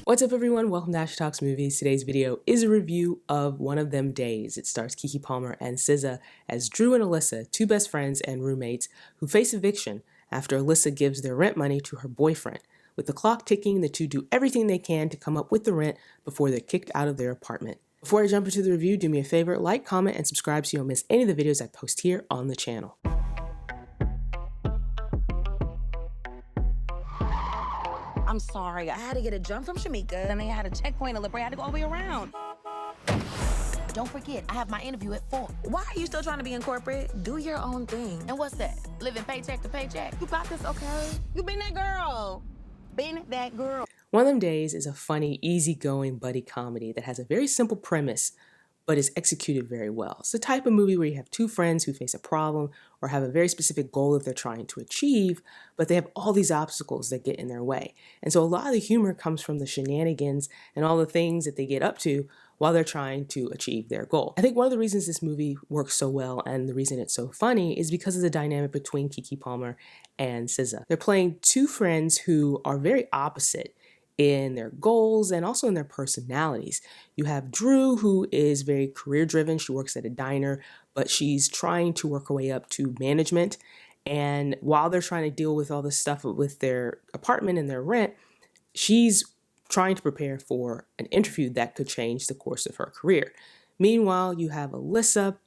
What's up everyone, welcome to Ash Talks Movies. Today's video is a review of One of Them Days. It stars Keke Palmer and SZA as Dreux and Alyssa, two best friends and roommates who face eviction after Alyssa gives their rent money to her boyfriend. With the clock ticking, the two do everything they can to come up with the rent before they're kicked out of their apartment. Before I jump into the review, do me a favor, like, comment, and subscribe so you don't miss any of the videos I post here on the channel. I'm sorry, I had to get a jump from Shamika, and they had a checkpoint in La Brea. I had to go all the way around. Don't forget, I have my interview at 4. Why are you still trying to be in corporate? Do your own thing. And what's that? Living paycheck to paycheck? You got this, okay? You been that girl. Been that girl. One of Them Days is a funny, easygoing buddy comedy that has a very simple premise, but is executed very well. It's the type of movie where you have two friends who face a problem or have a very specific goal that they're trying to achieve, but they have all these obstacles that get in their way. And so a lot of the humor comes from the shenanigans and all the things that they get up to while they're trying to achieve their goal. I think one of the reasons this movie works so well and the reason it's so funny is because of the dynamic between Keke Palmer and SZA. They're playing two friends who are very opposite in their goals and also in their personalities. You have Dreux, who is very career driven. She works at a diner, but she's trying to work her way up to management. And while they're trying to deal with all this stuff with their apartment and their rent, she's trying to prepare for an interview that could change the course of her career. Meanwhile, you have Alyssa,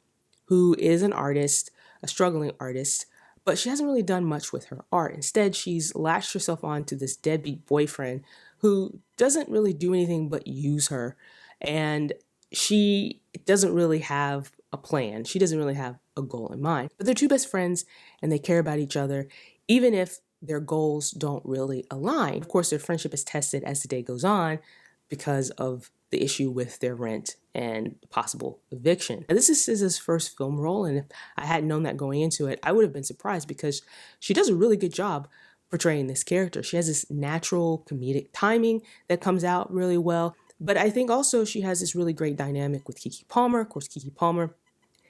who is an artist, a struggling artist, but she hasn't really done much with her art. Instead, she's latched herself onto this deadbeat boyfriend who doesn't really do anything but use her. And she doesn't really have a plan. She doesn't really have a goal in mind. But they're two best friends and they care about each other, even if their goals don't really align. Of course, their friendship is tested as the day goes on because of the issue with their rent and possible eviction. Now, this is SZA's first film role, and if I hadn't known that going into it, I would have been surprised because she does a really good job portraying this character. She has this natural comedic timing that comes out really well, but I think also she has this really great dynamic with Keke Palmer. Of course, Keke Palmer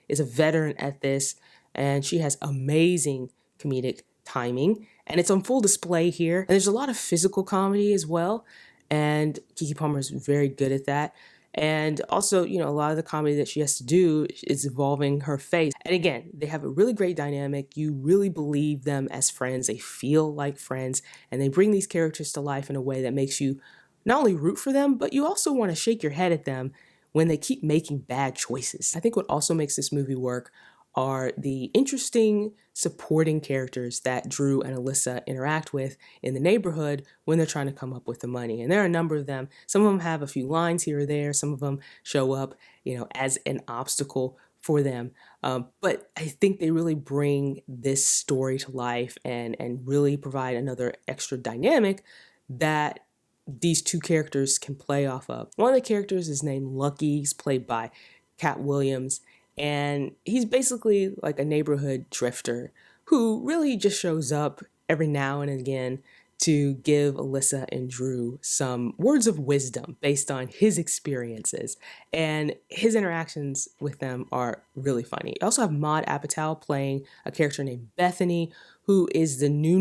is a veteran at this, and she has amazing comedic timing, and it's on full display here. And there's a lot of physical comedy as well, and Keke Palmer is very good at that. And also, you know, a lot of the comedy that she has to do is involving her face. And again, they have a really great dynamic. You really believe them as friends. They feel like friends, and they bring these characters to life in a way that makes you not only root for them, but you also want to shake your head at them when they keep making bad choices. I think what also makes this movie work are the interesting supporting characters that Dreux and Alyssa interact with in the neighborhood when they're trying to come up with the money. And there are a number of them. Some of them have a few lines here or there. Some of them show up, you know, as an obstacle for them. But I think they really bring this story to life and really provide another extra dynamic that these two characters can play off of. One of the characters is named Lucky. He's played by Cat Williams. And he's basically like a neighborhood drifter who really just shows up every now and again to give Alyssa and Dreux some words of wisdom based on his experiences. And his interactions with them are really funny. You also have Maude Apatow playing a character named Bethany, who is the new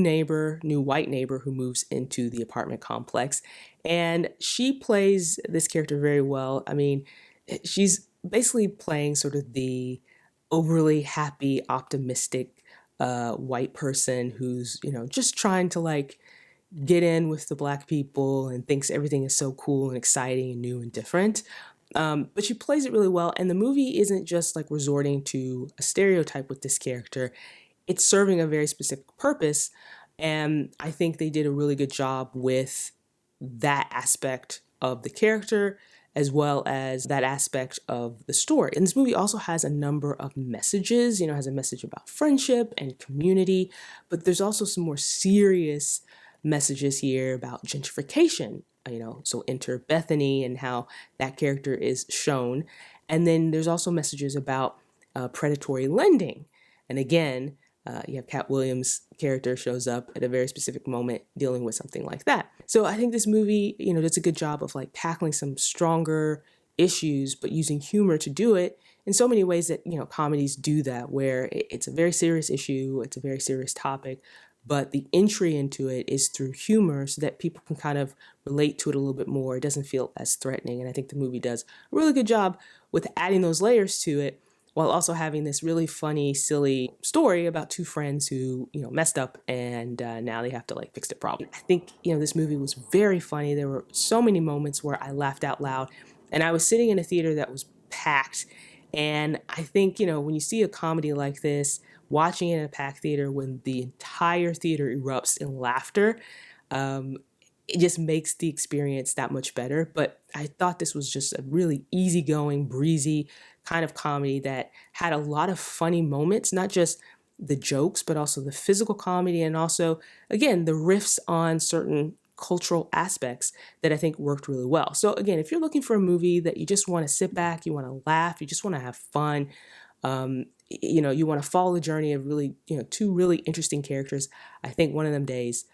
white neighbor who moves into the apartment complex. And she plays this character very well. I mean, she's basically playing sort of the overly happy, optimistic white person who's, you know, just trying to like get in with the black people and thinks everything is so cool and exciting and new and different. But she plays it really well. And the movie isn't just like resorting to a stereotype with this character. It's serving a very specific purpose. And I think they did a really good job with that aspect of the character as well as that aspect of the story. And this movie also has a number of messages, you know, has a message about friendship and community, but there's also some more serious messages here about gentrification, you know, so enter Bethany and how that character is shown. And then there's also messages about predatory lending. And again, you have Cat Williams' character shows up at a very specific moment dealing with something like that. So I think this movie, you know, does a good job of like tackling some stronger issues, but using humor to do it in so many ways that, you know, comedies do that, where it's a very serious issue, it's a very serious topic, but the entry into it is through humor so that people can kind of relate to it a little bit more. It doesn't feel as threatening. And I think the movie does a really good job with adding those layers to it while also having this really funny, silly story about two friends who, messed up and now they have to like fix their problem. I think, this movie was very funny. There were so many moments where I laughed out loud, and I was sitting in a theater that was packed. And I think, when you see a comedy like this, watching it in a packed theater when the entire theater erupts in laughter, it just makes the experience that much better. But I thought this was just a really easygoing, breezy kind of comedy that had a lot of funny moments, not just the jokes, but also the physical comedy and also, again, the riffs on certain cultural aspects that I think worked really well. So again, if you're looking for a movie that you just want to sit back, you want to laugh, you just want to have fun, you want to follow the journey of really, two really interesting characters, I think One of Them Days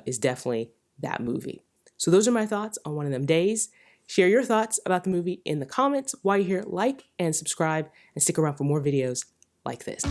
is definitely that movie. So those are my thoughts on One of Them Days. Share your thoughts about the movie in the comments. While you're here, like and subscribe and stick around for more videos like this.